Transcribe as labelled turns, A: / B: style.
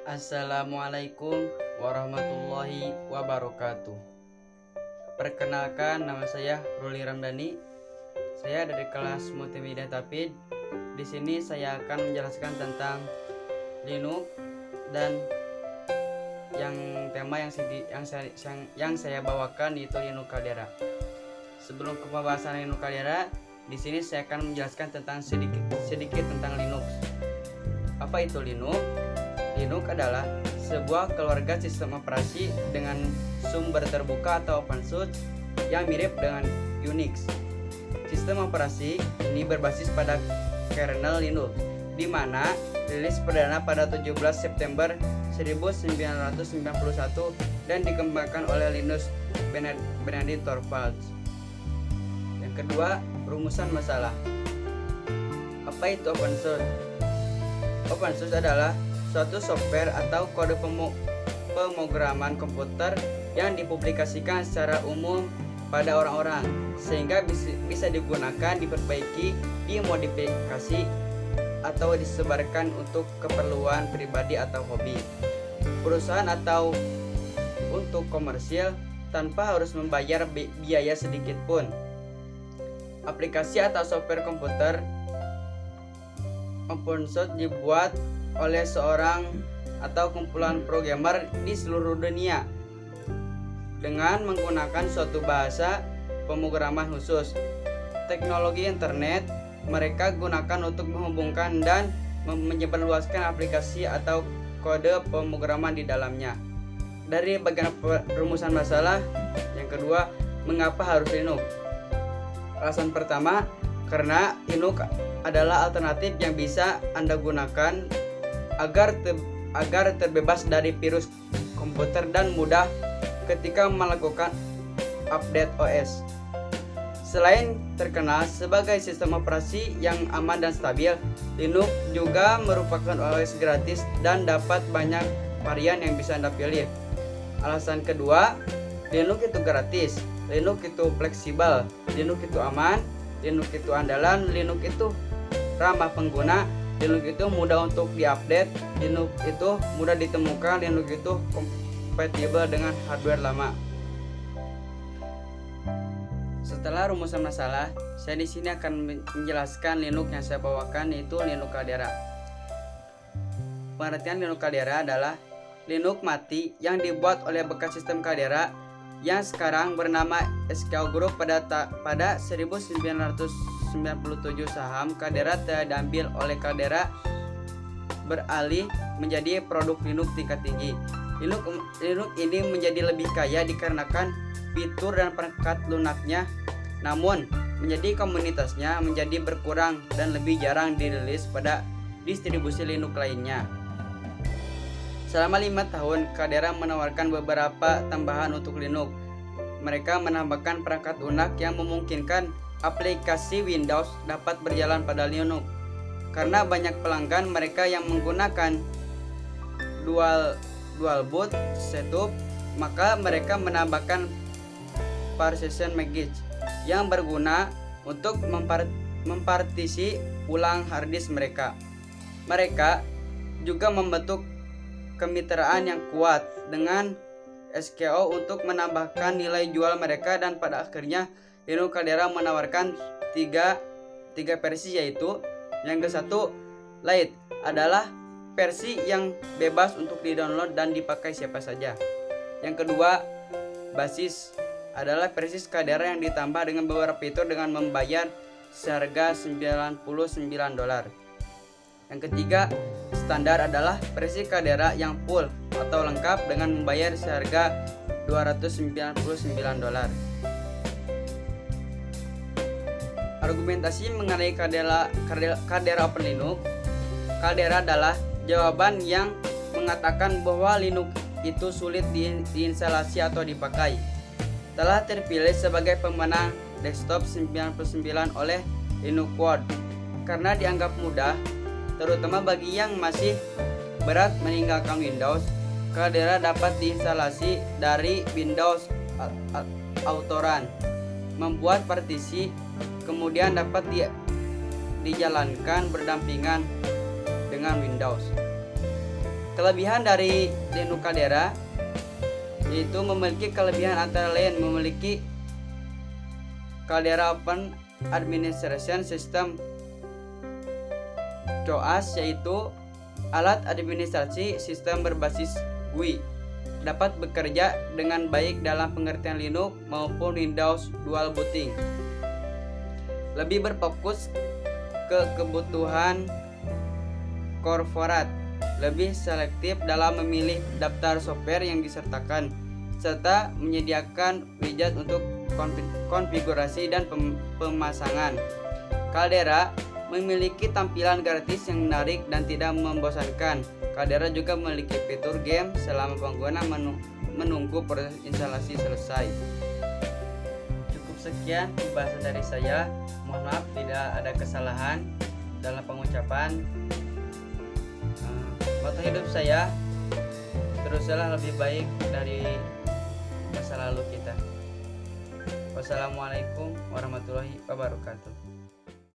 A: Assalamualaikum warahmatullahi wabarakatuh. Perkenalkan, nama saya Ruli Ramdhani. Saya dari kelas Multimedia Tapid. Di sini saya akan menjelaskan tentang Linux dan tema yang saya bawakan yaitu Linux Caldera. Sebelum ke pembahasan Linux Caldera, di sini saya akan menjelaskan tentang sedikit tentang Linux. Apa itu Linux? Linux adalah sebuah keluarga sistem operasi dengan sumber terbuka atau open source yang mirip dengan Unix. Sistem operasi ini berbasis pada kernel Linux, di mana rilis perdana pada 17 September 1991 dan dikembangkan oleh Linus Benedict Torvalds. Yang kedua, rumusan masalah. Apa itu open source? Open source adalah suatu software atau kode pemrograman komputer yang dipublikasikan secara umum pada orang-orang sehingga bisa digunakan, diperbaiki, dimodifikasi atau disebarkan untuk keperluan pribadi atau hobi, perusahaan atau untuk komersil tanpa harus membayar biaya sedikit pun. Aplikasi atau software komputer open source dibuat oleh seorang atau kumpulan programmer di seluruh dunia dengan menggunakan suatu bahasa pemrograman khusus. Teknologi internet mereka gunakan untuk menghubungkan dan menyebarluaskan aplikasi atau kode pemrograman di dalamnya. Dari bagian rumusan masalah, yang kedua, mengapa harus Linux? Alasan pertama, karena Linux adalah alternatif yang bisa Anda gunakan agar terbebas dari virus komputer dan mudah ketika melakukan update OS. Selain terkenal sebagai sistem operasi yang aman dan stabil, Linux juga merupakan OS gratis dan dapat banyak varian yang bisa Anda pilih. Alasan kedua, Linux itu gratis, Linux itu fleksibel, Linux itu aman, Linux itu andalan, Linux itu ramah pengguna, Linux itu mudah untuk diupdate, Linux itu mudah ditemukan, Linux itu kompatibel dengan hardware lama. Setelah rumusan masalah, saya di sini akan menjelaskan Linux yang saya bawakan, yaitu Linux Caldera. Pengertian Linux Caldera adalah Linux mati yang dibuat oleh bekas sistem Caldera yang sekarang bernama SKO Group. Pada 1997 saham Caldera telah diambil oleh Caldera beralih menjadi produk Linux tingkat tinggi. Linux ini menjadi lebih kaya dikarenakan fitur dan perangkat lunaknya, namun menjadi komunitasnya menjadi berkurang dan lebih jarang dirilis pada distribusi Linux lainnya. Selama 5 tahun, Caldera menawarkan beberapa tambahan untuk Linux. Mereka menambahkan perangkat lunak yang memungkinkan aplikasi Windows dapat berjalan pada Linux. Karena banyak pelanggan mereka yang menggunakan dual boot setup, maka mereka menambahkan partition magnet yang berguna untuk mempartisi ulang harddisk mereka. Mereka juga membentuk kemitraan yang kuat dengan SKO untuk menambahkan nilai jual mereka, dan pada akhirnya Linux Caldera menawarkan tiga versi, yaitu yang ke satu, Lite, adalah versi yang bebas untuk di-download dan dipakai siapa saja. Yang kedua, Basis, adalah versi Caldera yang ditambah dengan beberapa fitur dengan membayar seharga $99. Yang ketiga, Standar, adalah versi Caldera yang full atau lengkap dengan membayar seharga $299. Argumentasi mengenai Caldera Open Linux. Caldera adalah jawaban yang mengatakan bahwa Linux itu sulit diinstalasi atau dipakai. Telah terpilih sebagai pemenang desktop 99 oleh Linux World karena dianggap mudah, terutama bagi yang masih berat meninggalkan Windows. Caldera dapat diinstalasi dari Windows Autorun, membuat partisi, kemudian dapat dijalankan berdampingan dengan Windows. Kelebihan dari Linux Caldera yaitu memiliki kelebihan antara lain memiliki Caldera Open Administration System COAS, yaitu alat administrasi sistem berbasis GUI, dapat bekerja dengan baik dalam pengertian Linux maupun Windows dual booting. Lebih berfokus ke kebutuhan korporat, lebih selektif dalam memilih daftar software yang disertakan, serta menyediakan widget untuk konfigurasi dan pemasangan. Caldera memiliki tampilan gratis yang menarik dan tidak membosankan. Caldera juga memiliki fitur game selama pengguna menunggu proses instalasi selesai. Cukup sekian pembahasan dari saya. Mohon maaf tidak ada kesalahan dalam pengucapan. Moto hidup saya, teruslah lebih baik dari masa lalu kita. Wassalamualaikum warahmatullahi wabarakatuh.